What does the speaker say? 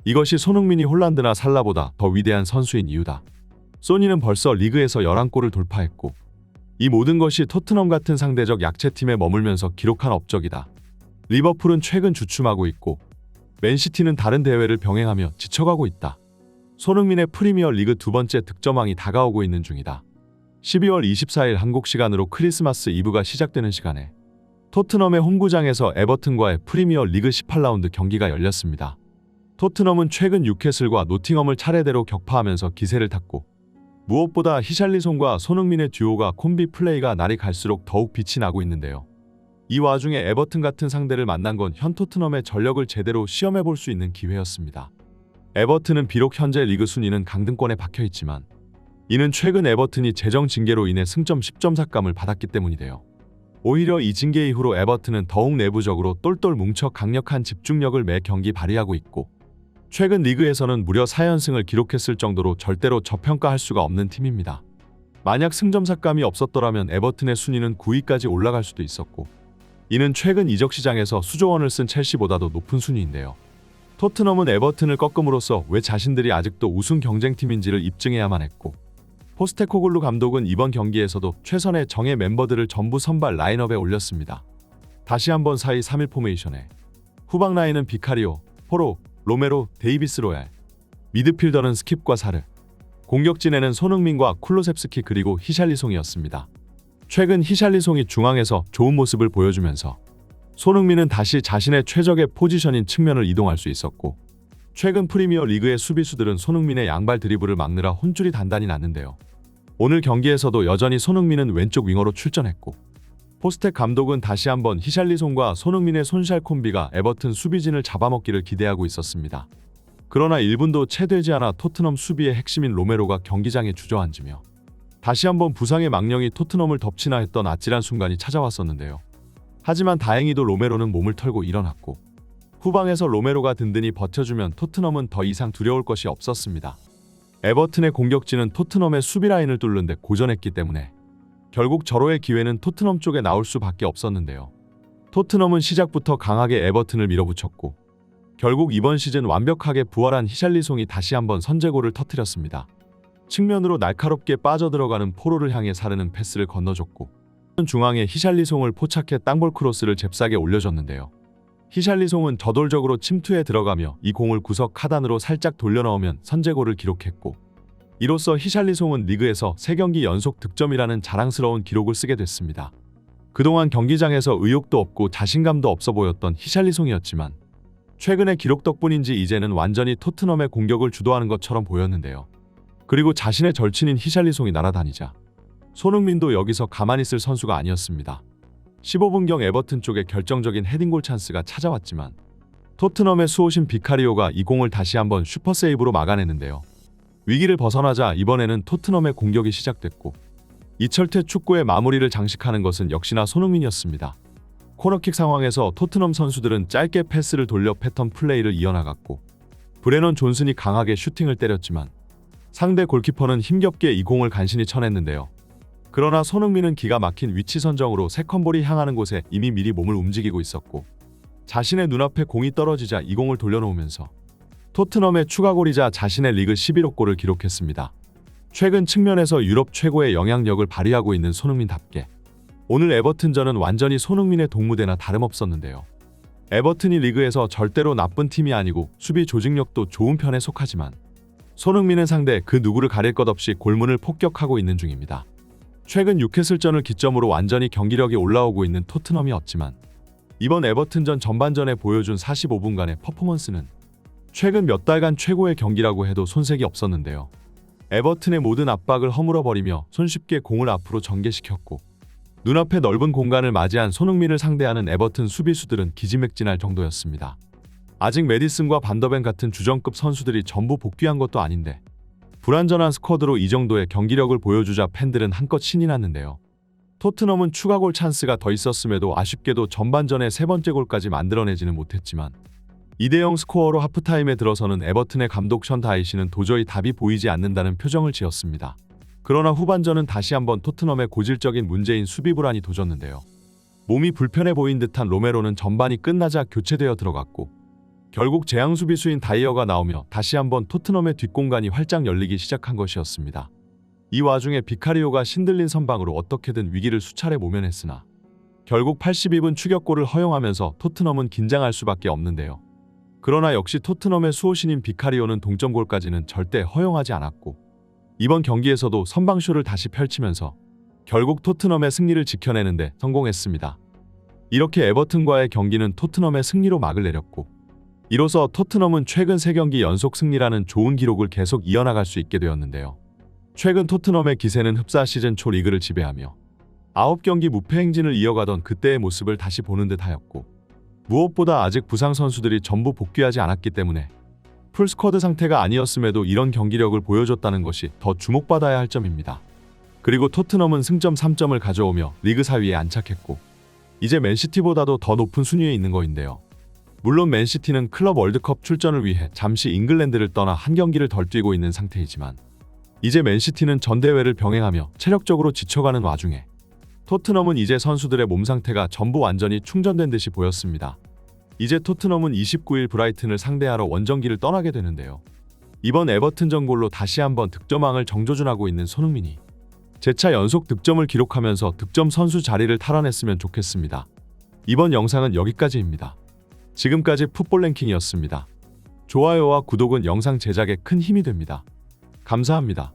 이것이 손흥민이 홀란드나 살라보다 더 위대한 선수인 이유다. 소니는 벌써 리그에서 11골을 돌파했고 이 모든 것이 토트넘 같은 상대적 약체팀에 머물면서 기록한 업적이다. 리버풀은 최근 주춤하고 있고 맨시티는 다른 대회를 병행하며 지쳐가고 있다. 손흥민의 프리미어 리그 두 번째 득점왕이 다가오고 있는 중이다. 12월 24일 한국 시간으로 크리스마스 이브가 시작되는 시간에 토트넘의 홈구장에서 에버튼과의 프리미어 리그 18라운드 경기가 열렸습니다. 토트넘은 최근 뉴캐슬과 노팅엄을 차례대로 격파하면서 기세를 탔고 무엇보다 히샬리송과 손흥민의 듀오가 콤비 플레이가 날이 갈수록 더욱 빛이 나고 있는데요. 이 와중에 에버튼 같은 상대를 만난 건 현 토트넘의 전력을 제대로 시험해볼 수 있는 기회였습니다. 에버튼은 비록 현재 리그 순위는 강등권에 박혀있지만 이는 최근 에버튼이 재정 징계로 인해 승점 10점 삭감을 받았기 때문이돼요. 오히려 이 징계 이후로 에버튼은 더욱 내부적으로 똘똘 뭉쳐 강력한 집중력을 매 경기 발휘하고 있고 최근 리그에서는 무려 4연승을 기록했을 정도로 절대로 저평가할 수가 없는 팀입니다. 만약 승점 삭감이 없었더라면 에버튼의 순위는 9위까지 올라갈 수도 있었고 이는 최근 이적 시장에서 수조원을 쓴 첼시보다도 높은 순위인데요. 토트넘은 에버튼을 꺾음으로써 왜 자신들이 아직도 우승 경쟁팀인지를 입증해야만 했고 포스테코글루 감독은 이번 경기에서도 최선의 정예 멤버들을 전부 선발 라인업에 올렸습니다. 다시 한번 4-2-3-1 포메이션에 후방 라인은 비카리오, 포로, 로메로, 데이비스 로얄, 미드필더는 스킵과 사르, 공격진에는 손흥민과 쿨로셉스키 그리고 히샬리송이었습니다. 최근 히샬리송이 중앙에서 좋은 모습을 보여주면서 손흥민은 다시 자신의 최적의 포지션인 측면을 이동할 수 있었고 최근 프리미어 리그의 수비수들은 손흥민의 양발 드리블을 막느라 혼줄이 단단히 났는데요. 오늘 경기에서도 여전히 손흥민은 왼쪽 윙어로 출전했고 포스텍 감독은 다시 한번 히샬리송과 손흥민의 손샬 콤비가 에버튼 수비진을 잡아먹기를 기대하고 있었습니다. 그러나 1분도 채 되지 않아 토트넘 수비의 핵심인 로메로가 경기장에 주저앉으며 다시 한번 부상의 망령이 토트넘을 덮치나 했던 아찔한 순간이 찾아왔었는데요. 하지만 다행히도 로메로는 몸을 털고 일어났고 후방에서 로메로가 든든히 버텨주면 토트넘은 더 이상 두려울 것이 없었습니다. 에버튼의 공격진은 토트넘의 수비 라인을 뚫는 데 고전했기 때문에 결국 절호의 기회는 토트넘 쪽에 나올 수밖에 없었는데요. 토트넘은 시작부터 강하게 에버튼을 밀어붙였고 결국 이번 시즌 완벽하게 부활한 히샬리송이 다시 한번 선제골을 터뜨렸습니다. 측면으로 날카롭게 빠져들어가는 포로를 향해 사르는 패스를 건너줬고 중앙에 히샬리송을 포착해 땅볼 크로스를 잽싸게 올려줬는데요. 히샬리송은 저돌적으로 침투에 들어가며 이 공을 구석 하단으로 살짝 돌려넣으면 선제골을 기록했고 이로써 히샬리송은 리그에서 3경기 연속 득점이라는 자랑스러운 기록을 쓰게 됐습니다. 그동안 경기장에서 의욕도 없고 자신감도 없어 보였던 히샬리송이었지만 최근의 기록 덕분인지 이제는 완전히 토트넘의 공격을 주도하는 것처럼 보였는데요. 그리고 자신의 절친인 히샬리송이 날아다니자 손흥민도 여기서 가만히 있을 선수가 아니었습니다. 15분경 에버튼 쪽에 결정적인 헤딩골 찬스가 찾아왔지만 토트넘의 수호신 비카리오가 이 공을 다시 한번 슈퍼세이브로 막아내는데요. 위기를 벗어나자 이번에는 토트넘의 공격이 시작됐고 이철태 축구의 마무리를 장식하는 것은 역시나 손흥민이었습니다. 코너킥 상황에서 토트넘 선수들은 짧게 패스를 돌려 패턴 플레이를 이어나갔고 브레넌 존슨이 강하게 슈팅을 때렸지만 상대 골키퍼는 힘겹게 이 공을 간신히 쳐냈는데요. 그러나 손흥민은 기가 막힌 위치 선정으로 세컨볼이 향하는 곳에 이미 미리 몸을 움직이고 있었고 자신의 눈앞에 공이 떨어지자 이 공을 돌려놓으면서 토트넘의 추가골이자 자신의 리그 11호 골을 기록했습니다. 최근 측면에서 유럽 최고의 영향력을 발휘하고 있는 손흥민답게 오늘 에버튼전은 완전히 손흥민의 동무대나 다름없었는데요. 에버튼이 리그에서 절대로 나쁜 팀이 아니고 수비 조직력도 좋은 편에 속하지만 손흥민은 상대 그 누구를 가릴 것 없이 골문을 폭격하고 있는 중입니다. 최근 뉴캐슬전을 기점으로 완전히 경기력이 올라오고 있는 토트넘이었지만 이번 에버튼전 전반전에 보여준 45분간의 퍼포먼스는 최근 몇 달간 최고의 경기라고 해도 손색이 없었는데요. 에버튼의 모든 압박을 허물어버리며 손쉽게 공을 앞으로 전개시켰고 눈앞에 넓은 공간을 맞이한 손흥민을 상대하는 에버튼 수비수들은 기지맥진할 정도였습니다. 아직 메디슨과 반더벤 같은 주전급 선수들이 전부 복귀한 것도 아닌데 불완전한 스쿼드로 이 정도의 경기력을 보여주자 팬들은 한껏 신이 났는데요. 토트넘은 추가골 찬스가 더 있었음에도 아쉽게도 전반전에 3번째 골까지 만들어내지는 못했지만 2대0 스코어로 하프타임에 들어서는 에버튼의 감독 션 다이시는 도저히 답이 보이지 않는다는 표정을 지었습니다. 그러나 후반전은 다시 한번 토트넘의 고질적인 문제인 수비 불안이 도졌는데요. 몸이 불편해 보인 듯한 로메로는 전반이 끝나자 교체되어 들어갔고 결국 재앙 수비수인 다이어가 나오며 다시 한번 토트넘의 뒷공간이 활짝 열리기 시작한 것이었습니다. 이 와중에 비카리오가 신들린 선방으로 어떻게든 위기를 수차례 모면했으나 결국 82분 추격골을 허용하면서 토트넘은 긴장할 수밖에 없는데요. 그러나 역시 토트넘의 수호신인 비카리오는 동점골까지는 절대 허용하지 않았고 이번 경기에서도 선방쇼를 다시 펼치면서 결국 토트넘의 승리를 지켜내는데 성공했습니다. 이렇게 에버튼과의 경기는 토트넘의 승리로 막을 내렸고 이로써 토트넘은 최근 3경기 연속 승리라는 좋은 기록을 계속 이어나갈 수 있게 되었는데요. 최근 토트넘의 기세는 흡사 시즌 초 리그를 지배하며 9경기 무패 행진을 이어가던 그때의 모습을 다시 보는 듯하였고 무엇보다 아직 부상 선수들이 전부 복귀하지 않았기 때문에 풀스쿼드 상태가 아니었음에도 이런 경기력을 보여줬다는 것이 더 주목받아야 할 점입니다. 그리고 토트넘은 승점 3점을 가져오며 리그 4위에 안착했고 이제 맨시티보다도 더 높은 순위에 있는 거인데요. 물론 맨시티는 클럽 월드컵 출전을 위해 잠시 잉글랜드를 떠나 한 경기를 덜 뛰고 있는 상태이지만 이제 맨시티는 전 대회를 병행하며 체력적으로 지쳐가는 와중에 토트넘은 이제 선수들의 몸 상태가 전부 완전히 충전된 듯이 보였습니다. 이제 토트넘은 29일 브라이튼을 상대하러 원정기를 떠나게 되는데요. 이번 에버튼전 골로 다시 한번 득점왕을 정조준하고 있는 손흥민이 재차 연속 득점을 기록하면서 득점 선수 자리를 탈환했으면 좋겠습니다. 이번 영상은 여기까지입니다. 지금까지 풋볼 랭킹이었습니다. 좋아요와 구독은 영상 제작에 큰 힘이 됩니다. 감사합니다.